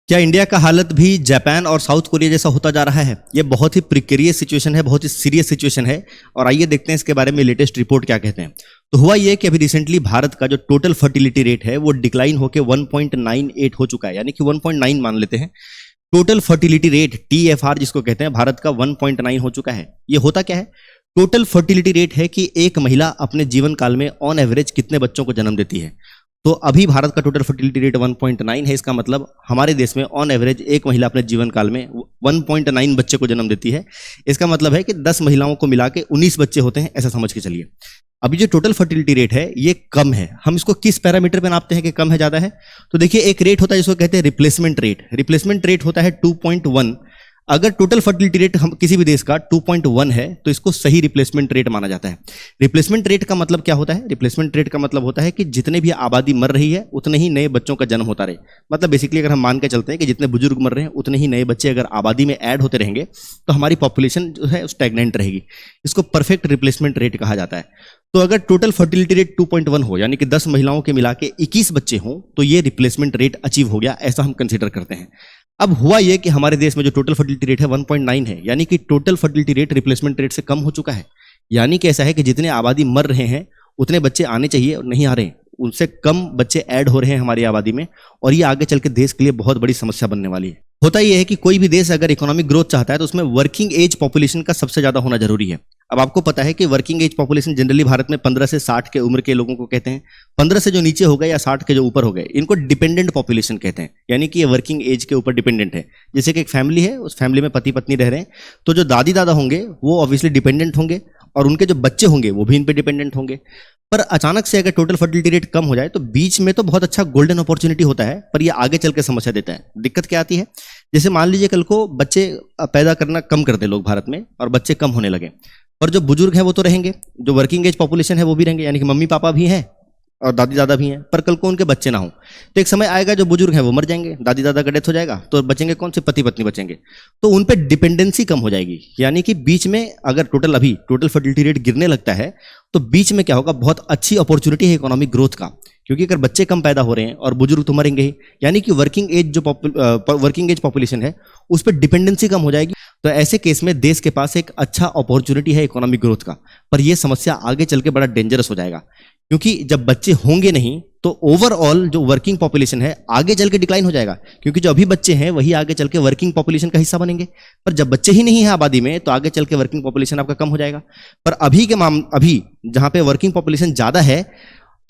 क्या इंडिया का हालत भी जापान और साउथ कोरिया जैसा होता जा रहा है? ये बहुत ही प्रिकेरियस सिचुएशन है, बहुत ही सीरियस सिचुएशन है। और आइए देखते हैं इसके बारे में लेटेस्ट रिपोर्ट क्या कहते हैं। तो हुआ ये कि अभी रिसेंटली भारत का जो टोटल फर्टिलिटी रेट है वो डिक्लाइन होकर 1.98 हो चुका है, यानी कि 1.9 मान लेते हैं। टोटल फर्टिलिटी रेट TFR जिसको कहते हैं, भारत का 1.9 हो चुका है। ये होता क्या है? टोटल फर्टिलिटी रेट है कि एक महिला अपने जीवन काल में ऑन एवरेज कितने बच्चों को जन्म देती है। तो अभी भारत का टोटल फर्टिलिटी रेट 1.9 है। इसका मतलब हमारे देश में ऑन एवरेज एक महिला अपने जीवन काल में 1.9 बच्चे को जन्म देती है। इसका मतलब है कि 10 महिलाओं को मिला के 19 बच्चे होते हैं, ऐसा समझ के चलिए। अभी जो टोटल फर्टिलिटी रेट है ये कम है। हम इसको किस पैरामीटर पे नापते हैं कि कम है ज्यादा है? तो देखिए, एक रेट होता है जिसको कहते हैं रिप्लेसमेंट रेट। रिप्लेसमेंट रेट होता है 2.1। अगर टोटल फर्टिलिटी रेट हम किसी भी देश का 2.1 है तो इसको सही रिप्लेसमेंट रेट माना जाता है। रिप्लेसमेंट रेट का मतलब क्या होता है? रिप्लेसमेंट रेट का मतलब होता है कि जितने भी आबादी मर रही है उतने ही नए बच्चों का जन्म होता रहे। मतलब बेसिकली अगर हम मान के चलते हैं कि जितने बुजुर्ग मर रहे हैं उतने ही नए बच्चे अगर आबादी में ऐड होते रहेंगे तो हमारी पॉपुलेशन जो है स्टैग्नेंट रहेगी। इसको परफेक्ट रिप्लेसमेंट रेट कहा जाता है। तो अगर टोटल फर्टिलिटी रेट 2.1 हो, यानी कि 10 महिलाओं के मिला के 21 बच्चे हों, तो ये रिप्लेसमेंट रेट अचीव हो गया, ऐसा हम कंसीडर करते हैं। अब हुआ ये कि हमारे देश में जो टोटल फर्टिलिटी रेट है 1.9 है, यानी कि total fertility rate replacement rate से कम हो चुका है। यानी कि ऐसा है कि जितने आबादी मर रहे हैं उतने बच्चे आने चाहिए और नहीं आ रहे हैं, उनसे कम बच्चे ऐड हो रहे हैं हमारी आबादी में। और ये आगे चल के देश के लिए बहुत बड़ी समस्या बनने वाली है। होता यह है कि कोई भी देश अगर इकोनॉमिक ग्रोथ चाहता है तो उसमें वर्किंग एज पॉपुलेशन का सबसे ज्यादा होना जरूरी है। अब आपको पता है कि working age population generally Bharat में 15 से 60 के उम्र के लोगों को कहते हैं। 15 से जो नीचे हो गए या 60 के जो ऊपर हो गए, इनको डिपेंडेंट पॉपुलेशन कहते हैं, यानी कि ये वर्किंग एज के ऊपर डिपेंडेंट है। जैसे कि एक फैमिली है, उस फैमिली में पति पत्नी रह रहे हैं, तो जो दादी दादा होंगे वो ऑब्वियसली डिपेंडेंट होंगे और उनके जो बच्चे होंगे वो भी इन पे डिपेंडेंट होंगे। पर अचानक से अगर टोटल फर्टिलिटी रेट कम हो जाए तो बीच में तो बहुत अच्छा गोल्डन अपॉर्चुनिटी होता है, पर ये आगे चल के समस्या देता है। दिक्कत क्या आती है? जैसे मान लीजिए कल को बच्चे पैदा करना कम कर दे लोग भारत में और बच्चे कम होने लगे, पर जो बुजुर्ग हैं वो तो रहेंगे, जो वर्किंग एज पॉपुलेशन है वो भी रहेंगे, यानी कि मम्मी पापा भी हैं और दादी दादा भी हैं, पर कल को उनके बच्चे ना हो तो एक समय आएगा जो बुजुर्ग हैं वो मर जाएंगे, दादी दादा का डेथ हो जाएगा, तो बचेंगे कौन से? पति पत्नी बचेंगे। तो उन पे डिपेंडेंसी कम हो जाएगी। यानी कि बीच में अगर टोटल फर्टिलिटी रेट गिरने लगता है तो बीच में क्या होगा? बहुत अच्छी अपॉर्चुनिटी है इकोनॉमिक ग्रोथ का, क्योंकि अगर बच्चे कम पैदा हो रहे हैं और बुजुर्ग तो मरेंगे ही, यानी कि वर्किंग एज पॉपुलेशन है उस पर डिपेंडेंसी कम हो जाएगी। तो ऐसे केस में देश के पास एक अच्छा अपॉर्चुनिटी है इकोनॉमिक ग्रोथ का, पर यह समस्या आगे चल के बड़ा डेंजरस हो जाएगा, क्योंकि जब बच्चे होंगे नहीं तो ओवरऑल जो वर्किंग पॉपुलेशन है आगे चल के डिक्लाइन हो जाएगा, क्योंकि जो अभी बच्चे हैं वही आगे चल के वर्किंग पॉपुलेशन का हिस्सा बनेंगे। पर जब बच्चे ही नहीं है आबादी में तो आगे चल के वर्किंग पॉपुलेशन आपका कम हो जाएगा। पर अभी जहां पे वर्किंग पॉपुलेशन ज्यादा है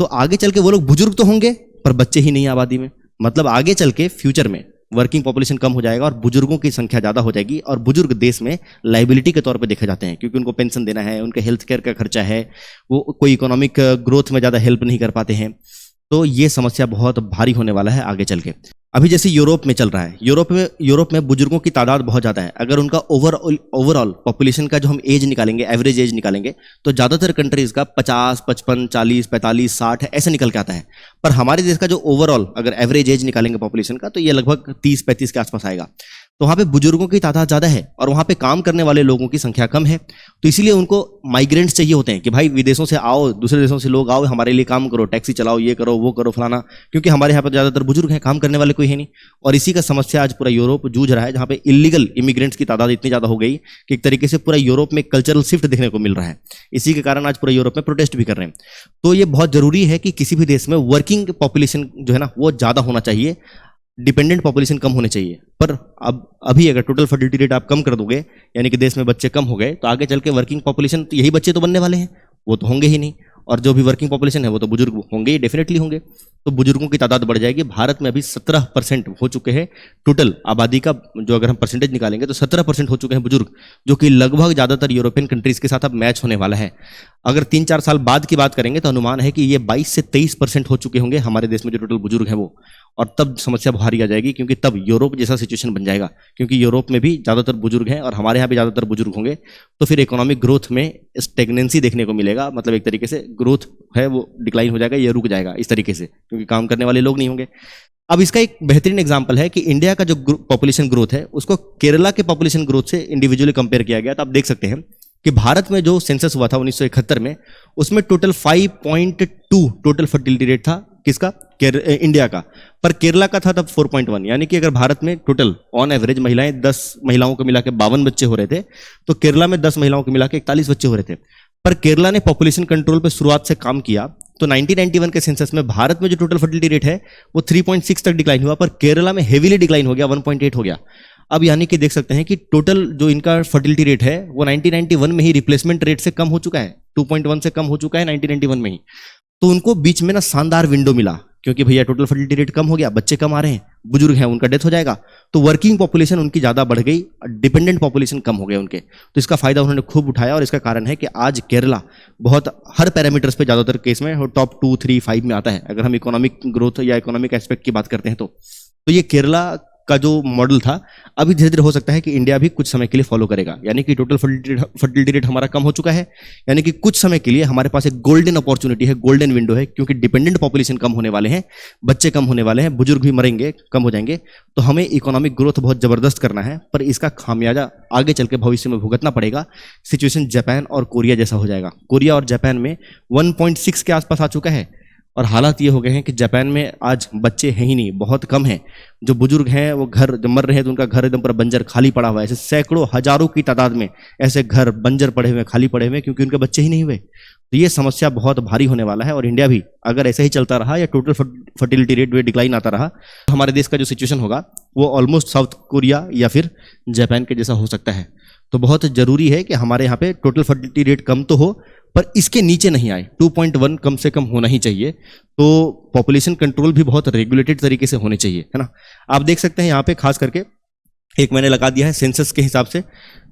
तो आगे चल के वो लोग बुजुर्ग तो होंगे पर बच्चे ही नहीं आबादी में। मतलब आगे चल के फ्यूचर में वर्किंग पॉपुलेशन कम हो जाएगा और बुजुर्गों की संख्या ज्यादा हो जाएगी। और बुजुर्ग देश में लाइबिलिटी के तौर पे देखे जाते हैं, क्योंकि उनको पेंशन देना है, उनके हेल्थ केयर का खर्चा है, वो कोई इकोनॉमिक ग्रोथ में ज्यादा हेल्प नहीं कर पाते हैं। तो ये समस्या बहुत भारी होने वाला है आगे चल के। अभी जैसे यूरोप में चल रहा है, यूरोप में बुजुर्गों की तादाद बहुत ज्यादा है। अगर उनका ओवरऑल पॉपुलेशन का जो हम एज निकालेंगे, एवरेज एज निकालेंगे, तो ज्यादातर कंट्रीज का 50, 55, 40, 45, 60 ऐसे निकल के आता है। पर हमारे देश का जो ओवरऑल अगर एवरेज एज निकालेंगे पॉपुलेशन का तो ये लगभग 30-35 के आसपास आएगा। तो वहां पे बुजुर्गों की तादाद ज्यादा है और वहां पे काम करने वाले लोगों की संख्या कम है। तो इसीलिए उनको माइग्रेंट्स चाहिए होते हैं कि भाई विदेशों से आओ, दूसरे देशों से लोग आओ, हमारे लिए काम करो, टैक्सी चलाओ, ये करो वो करो फलाना, क्योंकि हमारे यहाँ पर ज्यादातर बुजुर्ग हैं, काम करने वाले कोई है नहीं। और इसी का समस्या आज पूरा यूरोप जूझ रहा है, जहां पे इलीगल इमिग्रेंट्स की तादाद इतनी ज्यादा हो गई कि एक तरीके से पूरा यूरोप में कल्चरल शिफ्ट देखने को मिल रहा है। इसी के कारण आज पूरा यूरोप में प्रोटेस्ट भी कर रहे हैं। तो ये बहुत जरूरी है कि किसी भी देश में वर्किंग पॉपुलेशन जो है ना वो ज्यादा होना चाहिए, डिपेंडेंट पॉपुलेशन कम होने चाहिए। पर अब अभी अगर टोटल फर्टिलिटी रेट आप कम कर दोगे, यानी कि देश में बच्चे कम हो गए, तो आगे चल के वर्किंग पॉपुलेशन तो यही बच्चे तो बनने वाले हैं, वो तो होंगे ही नहीं। और जो भी वर्किंग पॉपुलेशन है वो तो बुजुर्ग होंगे ही, डेफिनेटली होंगे। तो बुजुर्गों की तादाद बढ़ जाएगी। भारत में अभी 17% हो चुके हैं टोटल आबादी का, जो अगर हम परसेंटेज निकालेंगे तो 17% हो चुके हैं बुजुर्ग, जो कि लगभग ज्यादातर यूरोपियन कंट्रीज के साथ अब मैच होने वाला है। अगर 3-4 साल बाद की बात करेंगे तो अनुमान है कि ये 22 से 23% हो चुके होंगे हमारे देश में जो टोटल बुजुर्ग हैं वो। और तब समस्या भारी आ जाएगी, क्योंकि तब यूरोप जैसा सिचुएशन बन जाएगा, क्योंकि यूरोप में भी ज्यादातर बुजुर्ग हैं और हमारे यहाँ भी ज्यादातर बुजुर्ग होंगे। तो फिर इकोनॉमिक ग्रोथ में स्टेगनेंसी देखने को मिलेगा। मतलब एक तरीके से ग्रोथ है वो डिक्लाइन हो जाएगा, ये रुक जाएगा इस तरीके से, क्योंकि काम करने वाले लोग नहीं होंगे। अब इसका एक बेहतरीन एग्जांपल है कि इंडिया का जो पॉपुलेशन ग्रोथ है उसको केरला के पॉपुलेशन ग्रोथ से इंडिविजुअली कंपेयर किया गया। तो आप देख सकते हैं कि भारत में जो सेंसस हुआ था 1971 में, उसमें टोटल 5.2 टोटल फर्टिलिटी रेट था किसका? इंडिया का। पर केरला का था तब 4.1, यानी कि अगर भारत में टोटल ऑन एवरेज महिलाएं 10 महिलाओं को मिला के 52 बच्चे हो रहे थे, तो केरला में 10 महिलाओं को मिला के 41 बच्चे हो रहे थे। पर केरला ने पॉपुलेशन कंट्रोल पे शुरुआत से काम किया, तो 1991 के सेंसस में भारत में जो टोटल फर्टिलिटी रेट है वो 3.6 तक डिक्लाइन हुआ, पर केरला में हेवीली डिक्लाइन हो गया, 1.8 हो गया। अब यानी कि देख सकते हैं कि टोटल जो इनका फर्टिलिटी रेट है वो 1991 में ही रिप्लेसमेंट रेट से कम हो चुका है, 2.1 से कम हो चुका है 1991 में ही। तो उनको बीच में ना शानदार विंडो मिला, क्योंकि भैया टोटल फर्टिलिटी रेट कम हो गया, बच्चे कम आ रहे हैं, बुजुर्ग हैं उनका डेथ हो जाएगा, तो वर्किंग पॉपुलेशन उनकी ज्यादा बढ़ गई, डिपेंडेंट पॉपुलेशन कम हो गए उनके। तो इसका फायदा उन्होंने खूब उठाया, और इसका कारण है कि आज केरला बहुत हर पैरामीटर्स पे ज्यादातर केस में टॉप 2, 3, 5 में आता है, अगर हम इकोनॉमिक ग्रोथ या इकोनॉमिक एस्पेक्ट की बात करते हैं तो ये केरला का जो मॉडल था अभी धीरे धीरे हो सकता है कि इंडिया भी कुछ समय के लिए फॉलो करेगा, यानी कि टोटल फर्टिलिटी रेट हमारा कम हो चुका है, यानी कि कुछ समय के लिए हमारे पास एक गोल्डन अपॉर्चुनिटी है, गोल्डन विंडो है, क्योंकि डिपेंडेंट पॉपुलेशन कम होने वाले हैं, बच्चे कम होने वाले हैं, बुजुर्ग भी मरेंगे, कम हो जाएंगे, तो हमें इकोनॉमिक ग्रोथ बहुत जबरदस्त करना है, पर इसका खामियाजा आगे चल के भविष्य में भुगतना पड़ेगा। सिचुएशन जापान और कोरिया जैसा हो जाएगा। कोरिया और जापान में 1.6 के आसपास आ चुका है, और हालात ये हो गए हैं कि जापान में आज बच्चे हैं ही नहीं, बहुत कम हैं, जो बुजुर्ग हैं वो घर जब मर रहे हैं तो उनका घर एकदम पूरा बंजर खाली पड़ा हुआ है, ऐसे सैकड़ों हजारों की तादाद में ऐसे घर बंजर पड़े हुए, खाली पड़े हुए, क्योंकि उनके बच्चे ही नहीं हुए। तो ये समस्या बहुत भारी होने वाला है, और इंडिया भी अगर ऐसे ही चलता रहा या टोटल फर्टिलिटी रेट में डिक्लाइन आता रहा, तो हमारे देश का जो सिचुएशन होगा वो ऑलमोस्ट साउथ कोरिया या फिर जापान के जैसा हो सकता है। तो बहुत जरूरी है कि हमारे यहाँ पे टोटल फर्टिलिटी रेट कम तो हो, पर इसके नीचे नहीं आए, 2.1 कम से कम होना ही चाहिए। तो पॉपुलेशन कंट्रोल भी बहुत रेगुलेटेड तरीके से होने चाहिए, है ना। आप देख सकते हैं यहाँ पे खास करके एक मैंने लगा दिया है सेंसस के हिसाब से,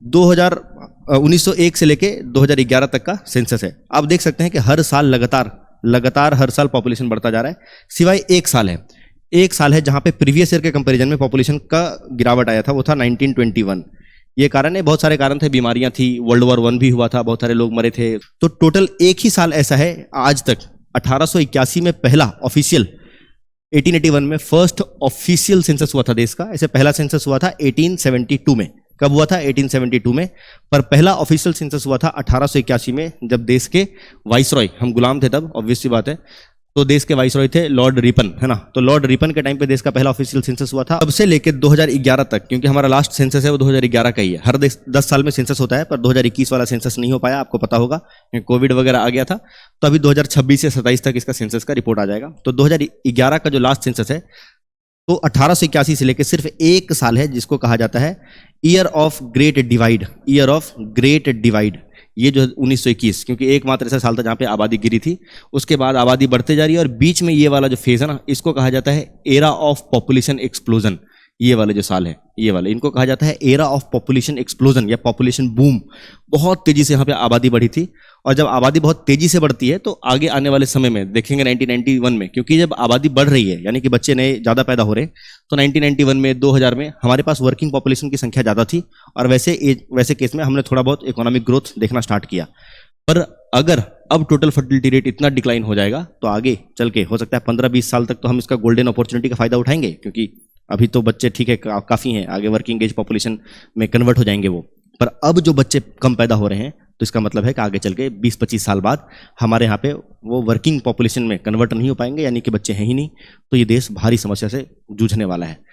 1901 से लेके 2011 तक का सेंसस है। आप देख सकते हैं कि हर साल लगातार हर साल पॉपुलेशन बढ़ता जा रहा है, सिवाय एक साल है जहां पे प्रीवियस ईयर के कंपैरिजन में पॉपुलेशन का गिरावट आया था, वो था 1921। ये कारण है, बहुत सारे कारण थे, बीमारियां थी, वर्ल्ड वॉर 1 भी हुआ था, बहुत सारे लोग मरे थे। तो टोटल एक ही साल ऐसा है आज तक, 1881 में पहला ऑफिशियल, 1881 में फर्स्ट ऑफिशियल सेंसस हुआ था देश का। ऐसे पहला सेंसस हुआ था 1872 में। कब हुआ था? 1872 में। पर पहला ऑफिशियल सेंसस हुआ था 1881 में, जब देश के वाइसरॉय, हम गुलाम थे तब, ऑब्वियस सी बात है, तो देश के वाइसरॉय थे लॉर्ड रिपन, है ना। तो लॉर्ड रिपन के टाइम पे देश का पहला ऑफिशियल सेंसस हुआ था। अब से लेके 2011 तक, क्योंकि हमारा लास्ट सेंसस है वो 2011 का ही है, हर 10 साल में सेंसस होता है, पर 2021 वाला सेंसस नहीं हो पाया, आपको पता होगा, कोविड वगैरह आ गया था। तो अभी 2026 से 27 तक इसका सेंसस का रिपोर्ट आ जाएगा। तो 2011 का जो लास्ट सेंसस है, तो 1881 से लेकर सिर्फ एक साल है जिसको कहा जाता है year of great divide, year of great divide. ये जो 1921, क्योंकि एकमात्र ऐसा साल था जहां पे आबादी गिरी थी, उसके बाद आबादी बढ़ते जा रही है, और बीच में ये वाला जो फेज है ना, इसको कहा जाता है एरा ऑफ पॉपुलेशन एक्सप्लोजन। ये वाले जो साल है, ये वाले, इनको कहा जाता है एरा ऑफ पॉपुलेशन एक्सप्लोजन या पॉपुलेशन बूम। बहुत तेजी से यहाँ पे आबादी बढ़ी थी, और जब आबादी बहुत तेजी से बढ़ती है तो आगे आने वाले समय में देखेंगे 1991 में, क्योंकि जब आबादी बढ़ रही है यानी कि बच्चे नए ज़्यादा पैदा हो रहे हैं, तो 1991 में 2000 में हमारे पास वर्किंग पॉपुलेशन की संख्या ज़्यादा थी, और वैसे केस में हमने थोड़ा बहुत इकोनॉमिक ग्रोथ देखना स्टार्ट किया। पर अगर अब टोटल फर्टिलिटी रेट इतना डिक्लाइन हो जाएगा तो आगे चल के हो सकता है 15-20 साल तक तो हम इसका गोल्डन अपॉर्चुनिटी का फायदा उठाएंगे, क्योंकि अभी तो बच्चे ठीक है काफ़ी हैं, आगे वर्किंग एज पॉपुलेशन में कन्वर्ट हो जाएंगे वो। पर अब जो बच्चे कम पैदा हो रहे हैं, तो इसका मतलब है कि आगे चल के 20-25 साल बाद हमारे यहाँ पे वो वर्किंग पॉपुलेशन में कन्वर्ट नहीं हो पाएंगे, यानी कि बच्चे हैं ही नहीं, तो ये देश भारी समस्या से जूझने वाला है।